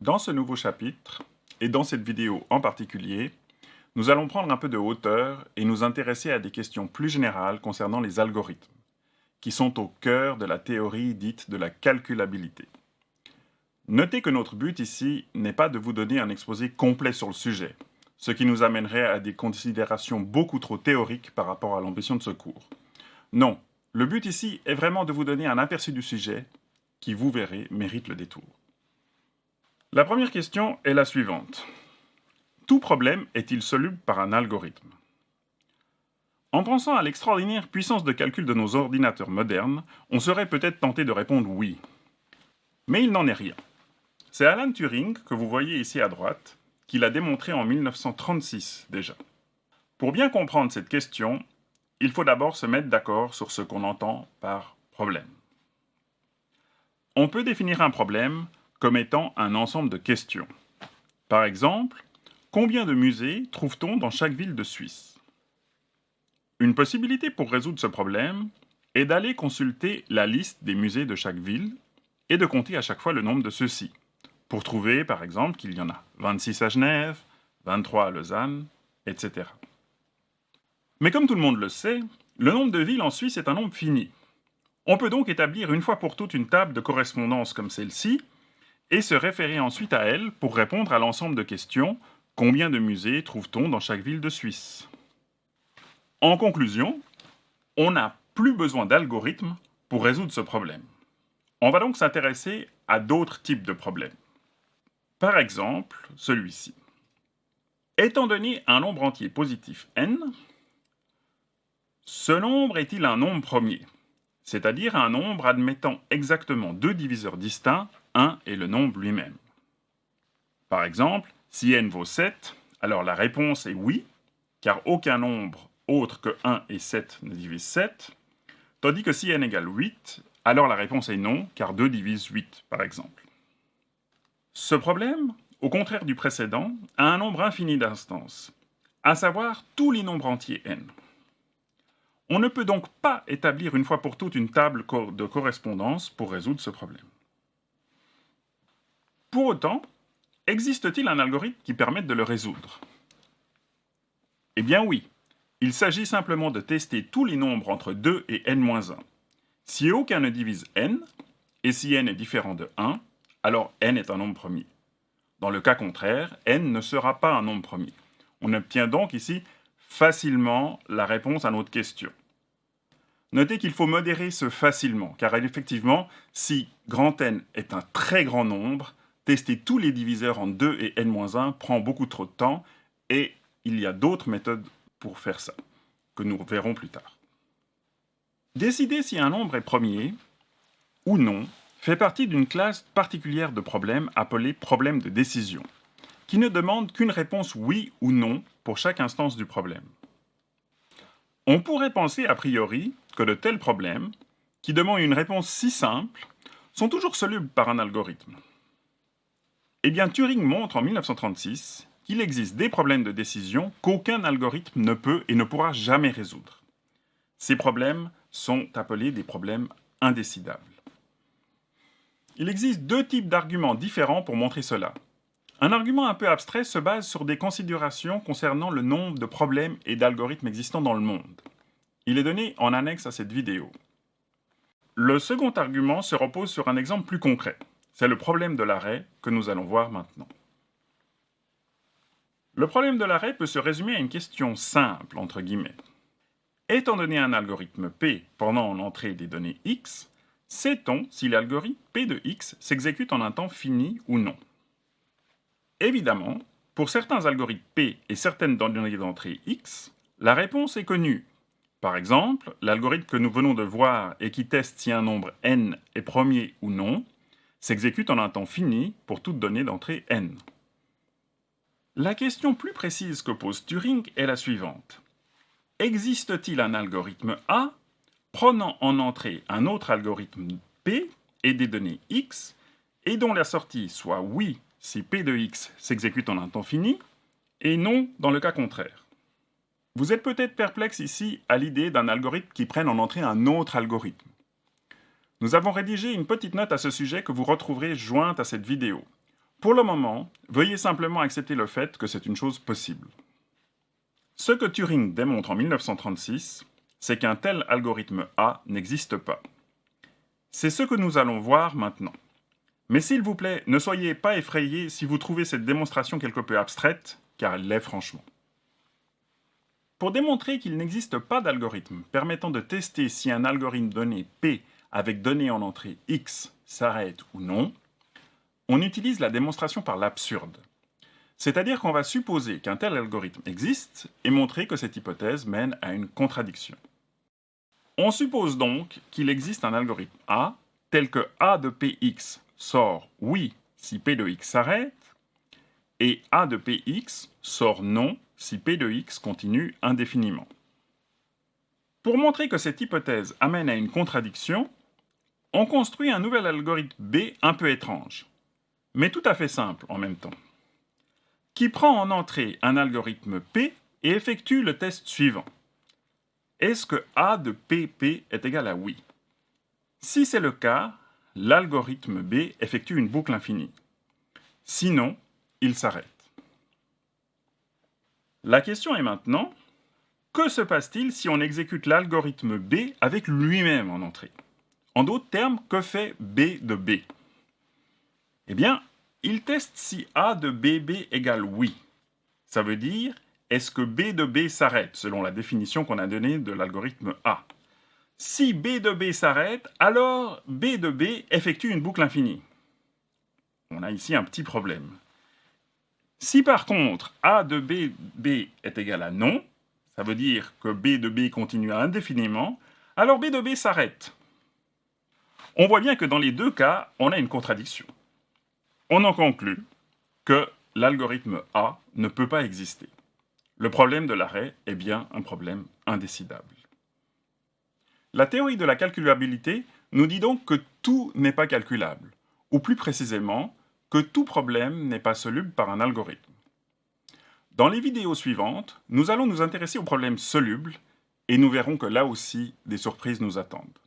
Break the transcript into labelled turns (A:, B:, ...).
A: Dans ce nouveau chapitre, et dans cette vidéo en particulier, nous allons prendre un peu de hauteur et nous intéresser à des questions plus générales concernant les algorithmes, qui sont au cœur de la théorie dite de la calculabilité. Notez que notre but ici n'est pas de vous donner un exposé complet sur le sujet, ce qui nous amènerait à des considérations beaucoup trop théoriques par rapport à l'ambition de ce cours. Non, le but ici est vraiment de vous donner un aperçu du sujet qui, vous verrez, mérite le détour. La première question est la suivante. Tout problème est-il soluble par un algorithme? En pensant à l'extraordinaire puissance de calcul de nos ordinateurs modernes, on serait peut-être tenté de répondre oui. Mais il n'en est rien. C'est Alan Turing, que vous voyez ici à droite, qui l'a démontré en 1936 déjà. Pour bien comprendre cette question, il faut d'abord se mettre d'accord sur ce qu'on entend par problème. On peut définir un problème comme étant un ensemble de questions. Par exemple, combien de musées trouve-t-on dans chaque ville de Suisse? Une possibilité pour résoudre ce problème est d'aller consulter la liste des musées de chaque ville et de compter à chaque fois le nombre de ceux-ci, pour trouver par exemple qu'il y en a 26 à Genève, 23 à Lausanne, etc. Mais comme tout le monde le sait, le nombre de villes en Suisse est un nombre fini. On peut donc établir une fois pour toutes une table de correspondance comme celle-ci et se référer ensuite à elle pour répondre à l'ensemble de questions « Combien de musées trouve-t-on dans chaque ville de Suisse ?» En conclusion, on n'a plus besoin d'algorithmes pour résoudre ce problème. On va donc s'intéresser à d'autres types de problèmes. Par exemple, celui-ci. Étant donné un nombre entier positif n, ce nombre est-il un nombre premier, c'est-à-dire un nombre admettant exactement deux diviseurs distincts, 1 et le nombre lui-même? Par exemple, si n vaut 7, alors la réponse est oui, car aucun nombre autre que 1 et 7 ne divise 7, tandis que si n égale 8, alors la réponse est non, car 2 divise 8, par exemple. Ce problème, au contraire du précédent, a un nombre infini d'instances, à savoir tous les nombres entiers n. On ne peut donc pas établir une fois pour toutes une table de correspondance pour résoudre ce problème. Pour autant, existe-t-il un algorithme qui permette de le résoudre? Eh bien oui, il s'agit simplement de tester tous les nombres entre 2 et n-1. Si aucun ne divise n, et si n est différent de 1, alors n est un nombre premier. Dans le cas contraire, n ne sera pas un nombre premier. On obtient donc ici facilement la réponse à notre question. Notez qu'il faut modérer ce facilement, car effectivement, si grand N est un très grand nombre, tester tous les diviseurs en 2 et n-1 prend beaucoup trop de temps, et il y a d'autres méthodes pour faire ça, que nous verrons plus tard. Décider si un nombre est premier ou non fait partie d'une classe particulière de problèmes appelés problèmes de décision, qui ne demandent qu'une réponse oui ou non pour chaque instance du problème. On pourrait penser a priori que de tels problèmes, qui demandent une réponse si simple, sont toujours solubles par un algorithme. Eh bien, Turing montre en 1936 qu'il existe des problèmes de décision qu'aucun algorithme ne peut et ne pourra jamais résoudre. Ces problèmes sont appelés des problèmes indécidables. Il existe deux types d'arguments différents pour montrer cela. Un argument un peu abstrait se base sur des considérations concernant le nombre de problèmes et d'algorithmes existants dans le monde. Il est donné en annexe à cette vidéo. Le second argument se repose sur un exemple plus concret. C'est le problème de l'arrêt que nous allons voir maintenant. Le problème de l'arrêt peut se résumer à une question simple, entre guillemets. Étant donné un algorithme P pendant en entrée des données X, sait-on si l'algorithme P de X s'exécute en un temps fini ou non? Évidemment, pour certains algorithmes P et certaines données d'entrée X, la réponse est connue. Par exemple, l'algorithme que nous venons de voir et qui teste si un nombre n est premier ou non, s'exécute en un temps fini pour toute donnée d'entrée n. La question plus précise que pose Turing est la suivante. Existe-t-il un algorithme A prenant en entrée un autre algorithme P et des données X, et dont la sortie soit oui si P de X s'exécute en un temps fini, et non dans le cas contraire? Vous êtes peut-être perplexe ici à l'idée d'un algorithme qui prenne en entrée un autre algorithme. Nous avons rédigé une petite note à ce sujet que vous retrouverez jointe à cette vidéo. Pour le moment, veuillez simplement accepter le fait que c'est une chose possible. Ce que Turing démontre en 1936, c'est qu'un tel algorithme A n'existe pas. C'est ce que nous allons voir maintenant. Mais s'il vous plaît, ne soyez pas effrayés si vous trouvez cette démonstration quelque peu abstraite, car elle l'est franchement. Pour démontrer qu'il n'existe pas d'algorithme permettant de tester si un algorithme donné P avec données en entrée X s'arrête ou non, on utilise la démonstration par l'absurde. C'est-à-dire qu'on va supposer qu'un tel algorithme existe et montrer que cette hypothèse mène à une contradiction. On suppose donc qu'il existe un algorithme A tel que A de Px sort oui si P de x s'arrête et A de Px sort non si P de x continue indéfiniment. Pour montrer que cette hypothèse amène à une contradiction, on construit un nouvel algorithme B un peu étrange, mais tout à fait simple en même temps, qui prend en entrée un algorithme P et effectue le test suivant. Est-ce que A de PP est égal à oui? Si c'est le cas, l'algorithme B effectue une boucle infinie. Sinon, il s'arrête. La question est maintenant, que se passe-t-il si on exécute l'algorithme B avec lui-même en entrée? En d'autres termes, que fait B de B? Eh bien, il teste si A de BB égale oui. Ça veut dire, est-ce que B de B s'arrête, selon la définition qu'on a donnée de l'algorithme A? Si B de B s'arrête, alors B de B effectue une boucle infinie. On a ici un petit problème. Si par contre A de B est égal à non, ça veut dire que B de B continue indéfiniment, alors B de B s'arrête. On voit bien que dans les deux cas, on a une contradiction. On en conclut que l'algorithme A ne peut pas exister. Le problème de l'arrêt est bien un problème indécidable. La théorie de la calculabilité nous dit donc que tout n'est pas calculable, ou plus précisément, que tout problème n'est pas soluble par un algorithme. Dans les vidéos suivantes, nous allons nous intéresser aux problèmes solubles, et nous verrons que là aussi, des surprises nous attendent.